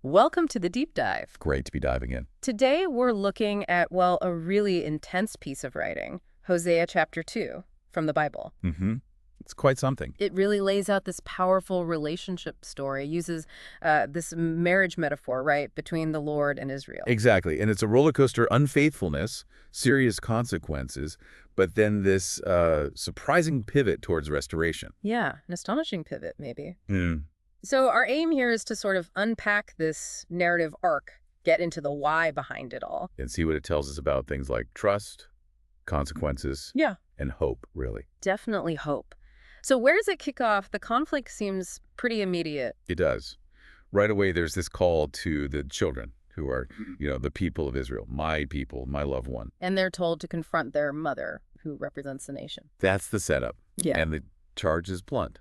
Welcome to the deep dive. Great to be diving in. Today we're looking at, well, a really intense piece of writing, Hosea chapter 2 from the Bible. It's quite something. It really lays out this powerful relationship story, uses this marriage metaphor, right, between the Lord and Israel. Exactly. And it's a roller coaster unfaithfulness, serious consequences, but then this surprising pivot towards restoration. Yeah, an astonishing pivot, maybe. Mm. So our aim here is to sort of unpack this narrative arc, get into the why behind it all. And see what it tells us about things like trust, consequences, Yeah. and hope, really. Definitely hope. So where does it kick off? The conflict seems pretty immediate. It does. Right away, there's this call to the children who are, the people of Israel, my people, my loved one. And they're told to confront their mother, who represents the nation. That's the setup. Yeah. And the charge is blunt.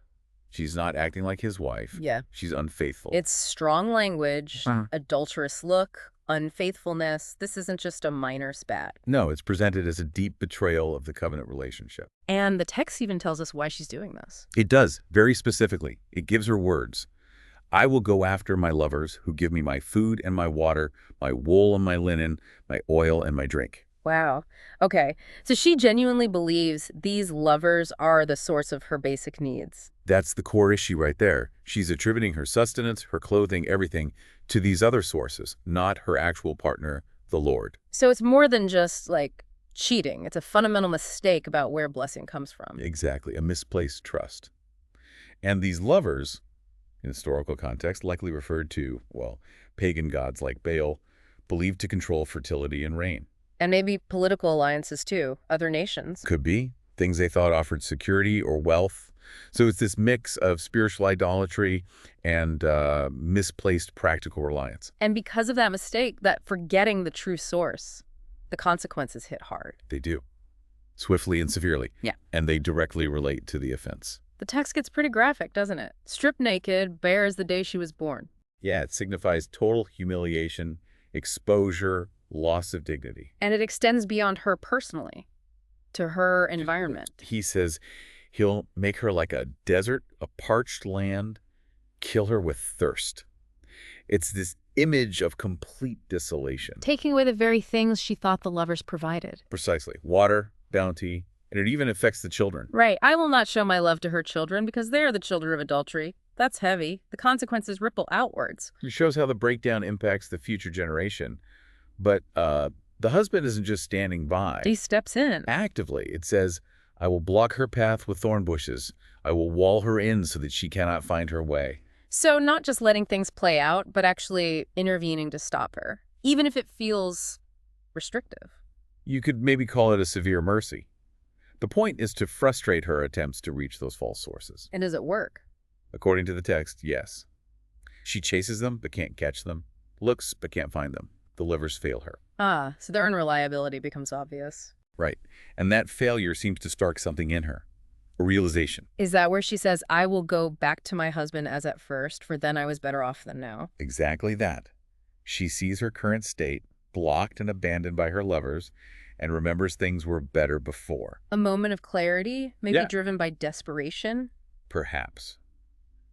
She's not acting like his wife. Yeah. She's unfaithful. It's strong language, adulterous look, unfaithfulness. This isn't just a minor spat. No, it's presented as a deep betrayal of the covenant relationship. And the text even tells us why she's doing this. It does, very specifically. It gives her words. I will go after my lovers who give me my food and my water, my wool and my linen, my oil and my drink. Wow. Okay. So she genuinely believes these lovers are the source of her basic needs. That's the core issue right there. She's attributing her sustenance, her clothing, everything to these other sources, not her actual partner, the Lord. So it's more than just like cheating. It's a fundamental mistake about where blessing comes from. Exactly, a misplaced trust. And these lovers, in historical context, likely referred to, well, pagan gods like Baal, believed to control fertility and rain. And maybe political alliances too, other nations. Could be. Things they thought offered security or wealth. So it's this mix of spiritual idolatry and misplaced practical reliance. And because of that mistake, that forgetting the true source, the consequences hit hard. They do. Swiftly and severely. Yeah. And they directly relate to the offense. The text gets pretty graphic, doesn't it? Stripped naked, bare as the day she was born. Yeah, it signifies total humiliation, exposure, loss of dignity. And it extends beyond her personally, to her environment. He says he'll make her like a desert, a parched land, kill her with thirst. It's this image of complete desolation. Taking away the very things she thought the lovers provided. Precisely. Water, bounty, and it even affects the children. Right. I will not show my love to her children because they are the children of adultery. That's heavy. The consequences ripple outwards. It shows how the breakdown impacts the future generation. But the husband isn't just standing by. He steps in. Actively. It says, I will block her path with thorn bushes. I will wall her in so that she cannot find her way. So not just letting things play out, but actually intervening to stop her, even if it feels restrictive. You could maybe call it a severe mercy. The point is to frustrate her attempts to reach those false sources. And does it work? According to the text, yes. She chases them but can't catch them, looks but can't find them. The livers fail her. Ah, so their unreliability becomes obvious. Right. And that failure seems to spark something in her. A realization. Is that where she says, I will go back to my husband as at first, for then I was better off than now? Exactly that. She sees her current state, blocked and abandoned by her lovers, and remembers things were better before. A moment of clarity, maybe Yeah. driven by desperation? Perhaps.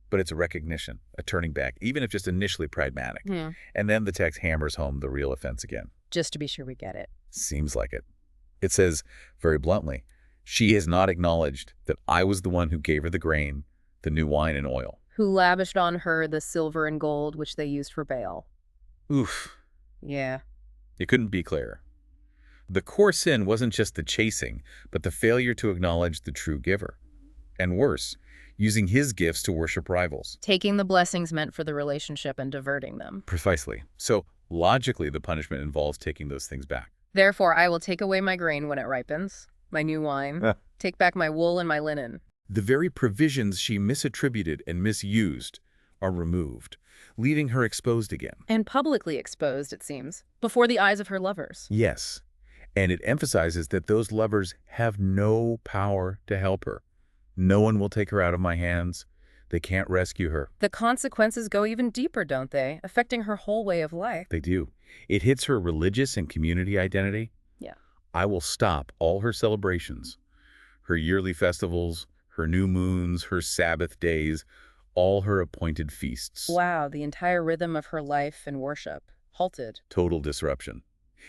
But it's a recognition, a turning back, even if just initially pragmatic. Yeah. And then the text hammers home the real offense again. Just to be sure we get it. Seems like it. It says, very bluntly, she has not acknowledged that I was the one who gave her the grain, the new wine and oil. Who lavished on her the silver and gold which they used for Baal. Oof. Yeah. It couldn't be clearer. The core sin wasn't just the chasing, but the failure to acknowledge the true giver. And worse, using his gifts to worship rivals. Taking the blessings meant for the relationship and diverting them. Precisely. So, logically, the punishment involves taking those things back. Therefore, I will take away my grain when it ripens, my new wine, take back my wool and my linen. The very provisions she misattributed and misused are removed, leaving her exposed again. And publicly exposed, it seems, before the eyes of her lovers. Yes. And it emphasizes that those lovers have no power to help her. No one will take her out of my hands. They can't rescue her. The consequences go even deeper, don't they? Affecting her whole way of life. They do. It hits her religious and community identity. Yeah. I will stop all her celebrations, her yearly festivals, her new moons, her Sabbath days, all her appointed feasts. Wow, the entire rhythm of her life and worship halted. Total disruption.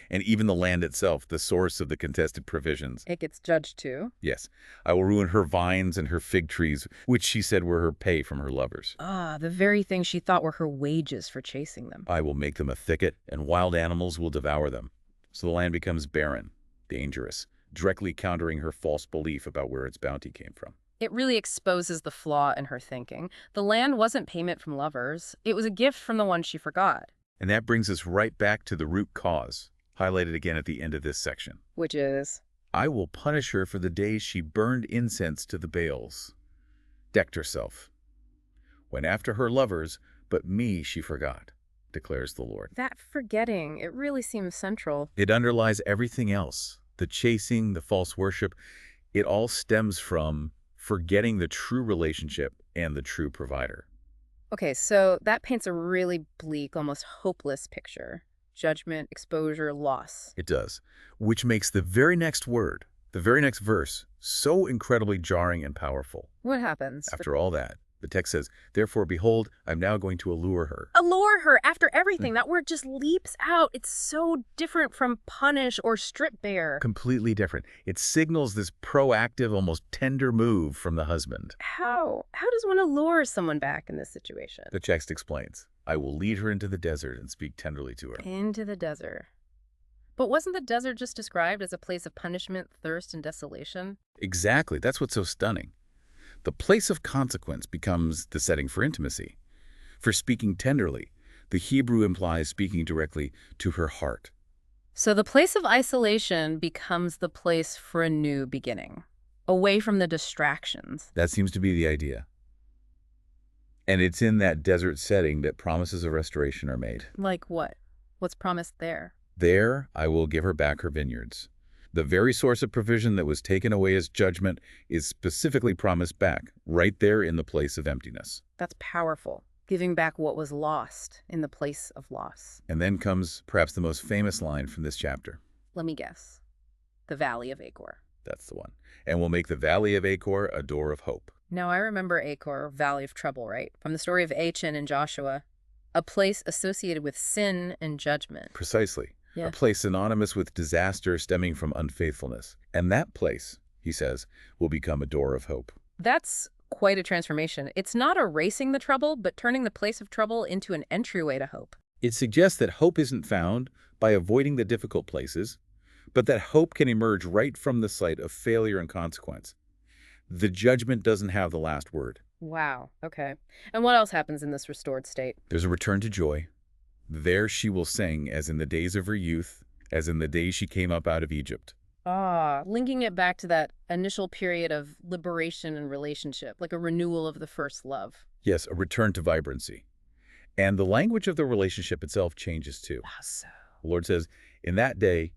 And even the land itself, the source of the contested provisions. It gets judged too. Yes, I will ruin her vines and her fig trees, which she said were her pay from her lovers. Ah, the very thing she thought were her wages for chasing them. I will make them a thicket, and wild animals will devour them. So the land becomes barren, dangerous, directly countering her false belief about where its bounty came from. It really exposes the flaw in her thinking. The land wasn't payment from lovers. It was a gift from the one she forgot. And that brings us right back to the root cause, highlighted again at the end of this section. Which is? I will punish her for the days she burned incense to the Baals, decked herself, went after her lovers, but me she forgot, declares the Lord. That forgetting, it really seems central. It underlies everything else. The chasing, the false worship, it all stems from forgetting the true relationship and the true provider. Okay, so that paints a really bleak, almost hopeless picture. Judgment, exposure, loss. It does, which makes the very next word, the very next verse, so incredibly jarring and powerful. What happens? After all that, the text says, therefore, behold, I'm now going to allure her. Allure her after everything. That word just leaps out. It's so different from punish or strip bare. Completely different. It signals this proactive, almost tender move from the husband. How? How does one allure someone back in this situation? The text explains, I will lead her into the desert and speak tenderly to her. Into the desert. But wasn't the desert just described as a place of punishment, thirst, and desolation? Exactly. That's what's so stunning. The place of consequence becomes the setting for intimacy. For speaking tenderly, the Hebrew implies speaking directly to her heart. So the place of isolation becomes the place for a new beginning, away from the distractions. That seems to be the idea. And it's in that desert setting that promises of restoration are made. Like what? What's promised there? There I will give her back her vineyards. The very source of provision that was taken away as judgment is specifically promised back, right there in the place of emptiness. That's powerful. Giving back what was lost in the place of loss. And then comes perhaps the most famous line from this chapter. Let me guess. The Valley of Achor. That's the one. And we'll make the Valley of Achor a door of hope. Now, I remember Achor, Valley of Trouble, right? From the story of Achan and Joshua. A place associated with sin and judgment. Precisely. Yeah. A place synonymous with disaster stemming from unfaithfulness. And that place, he says, will become a door of hope. That's quite a transformation. It's not erasing the trouble, but turning the place of trouble into an entryway to hope. It suggests that hope isn't found by avoiding the difficult places, but that hope can emerge right from the site of failure and consequence. The judgment doesn't have the last word. Wow. Okay. And what else happens in this restored state? There's a return to joy. There she will sing as in the days of her youth, as in the days she came up out of Egypt. Ah, linking it back to that initial period of liberation and relationship, like a renewal of the first love. Yes, a return to vibrancy. And the language of the relationship itself changes too. How so? The Lord says, in that day,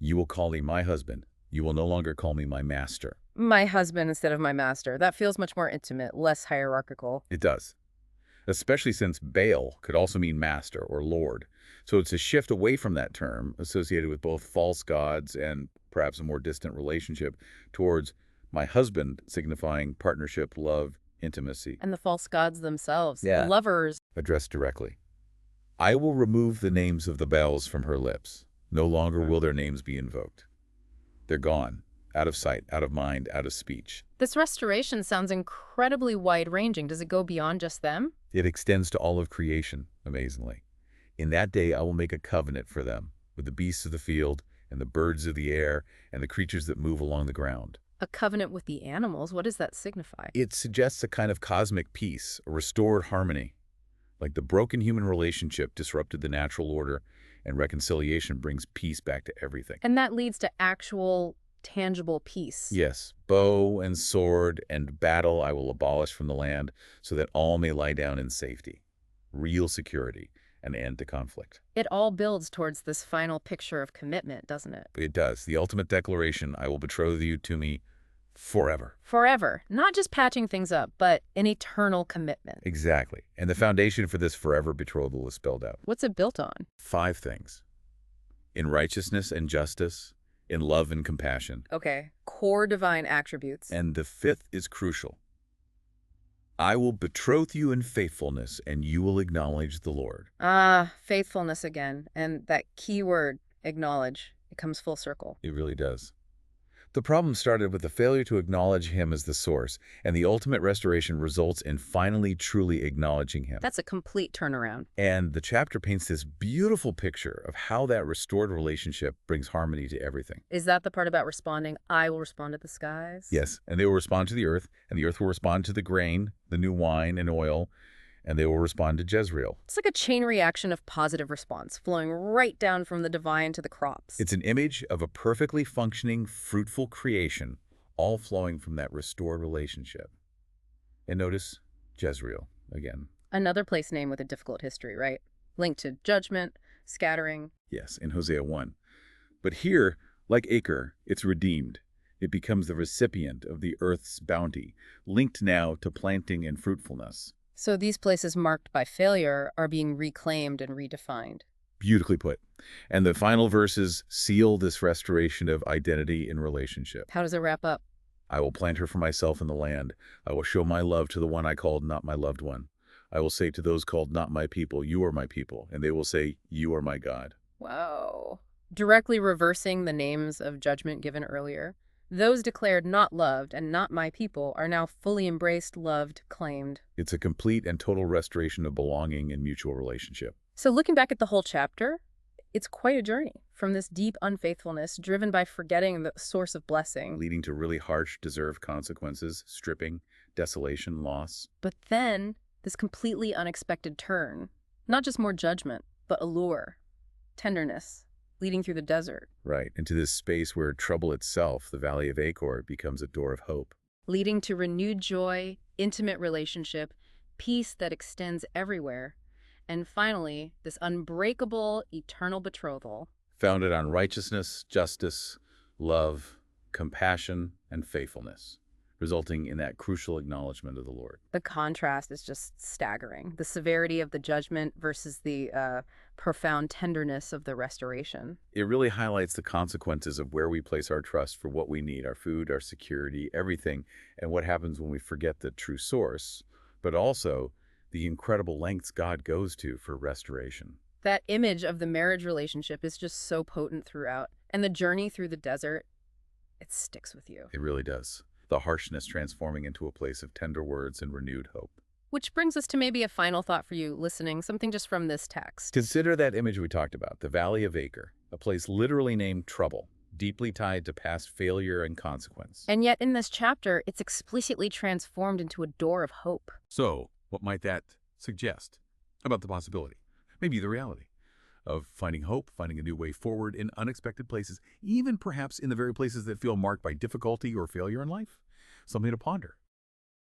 you will call me my husband. You will no longer call me my master. My husband instead of my master. That feels much more intimate, less hierarchical. It does. Especially since Baal could also mean master or lord. So it's a shift away from that term associated with both false gods and perhaps a more distant relationship towards my husband, signifying partnership, love, intimacy. And the false gods themselves. Yeah. Lovers. Addressed directly. I will remove the names of the Baals from her lips. No longer will their names be invoked. They're gone. Out of sight, out of mind, out of speech. This restoration sounds incredibly wide-ranging. Does it go beyond just them? It extends to all of creation, amazingly. In that day I will make a covenant for them, with the beasts of the field, and the birds of the air, and the creatures that move along the ground. A covenant with the animals? What does that signify? It suggests a kind of cosmic peace, a restored harmony. Like the broken human relationship disrupted the natural order, and reconciliation brings peace back to everything. And that leads to actual, tangible peace. Yes, bow and sword and battle I will abolish from the land, so that all may lie down in safety. Real security, an end to conflict. It all builds towards this final picture of commitment, doesn't it? It does. The ultimate declaration, I will betroth you to me forever. Forever. Not just patching things up, but an eternal commitment. Exactly. And the foundation for this forever betrothal is spelled out. What's it built on? 5 things. In righteousness and justice, in love and compassion. Okay. Core divine attributes. And the 5th is crucial. I will betroth you in faithfulness, and you will acknowledge the Lord. Ah, faithfulness again. And that key word, acknowledge, it comes full circle. It really does. The problem started with the failure to acknowledge him as the source, and the ultimate restoration results in finally truly acknowledging him. That's a complete turnaround. And the chapter paints this beautiful picture of how that restored relationship brings harmony to everything. Is that the part about responding? I will respond to the skies? Yes, and they will respond to the earth, and the earth will respond to the grain, the new wine and oil, and they will respond to Jezreel. It's like a chain reaction of positive response, flowing right down from the divine to the crops. It's an image of a perfectly functioning, fruitful creation, all flowing from that restored relationship. And notice Jezreel again. Another place name with a difficult history, right? Linked to judgment, scattering. Yes, in Hosea 1. But here, like Acre, it's redeemed. It becomes the recipient of the earth's bounty, linked now to planting and fruitfulness. So these places marked by failure are being reclaimed and redefined. Beautifully put. And the final verses seal this restoration of identity in relationship. How does it wrap up? I will plant her for myself in the land. I will show my love to the one I called not my loved one. I will say to those called not my people, you are my people, and they will say, you are my God. Wow. Directly reversing the names of judgment given earlier. Those declared not loved and not my people are now fully embraced, loved, claimed. It's a complete and total restoration of belonging and mutual relationship. So looking back at the whole chapter, it's quite a journey from this deep unfaithfulness driven by forgetting the source of blessing. Leading to really harsh, deserved consequences, stripping, desolation, loss. But then this completely unexpected turn, not just more judgment, but allure, tenderness, leading through the desert. Right, into this space where trouble itself, the Valley of Achor, becomes a door of hope. Leading to renewed joy, intimate relationship, peace that extends everywhere, and finally, this unbreakable, eternal betrothal. Founded on righteousness, justice, love, compassion, and faithfulness, resulting in that crucial acknowledgement of the Lord. The contrast is just staggering. The severity of the judgment versus the profound tenderness of the restoration. It really highlights the consequences of where we place our trust for what we need, our food, our security, everything, and what happens when we forget the true source, but also the incredible lengths God goes to for restoration. That image of the marriage relationship is just so potent throughout. And the journey through the desert, it sticks with you. It really does. The harshness transforming into a place of tender words and renewed hope. Which brings us to maybe a final thought for you listening, something just from this text. Consider that image we talked about, the Valley of Achor, a place literally named trouble, deeply tied to past failure and consequence. And yet in this chapter, it's explicitly transformed into a door of hope. So, what might that suggest about the possibility, maybe the reality, of finding hope, finding a new way forward in unexpected places, even perhaps in the very places that feel marked by difficulty or failure in life? Something to ponder.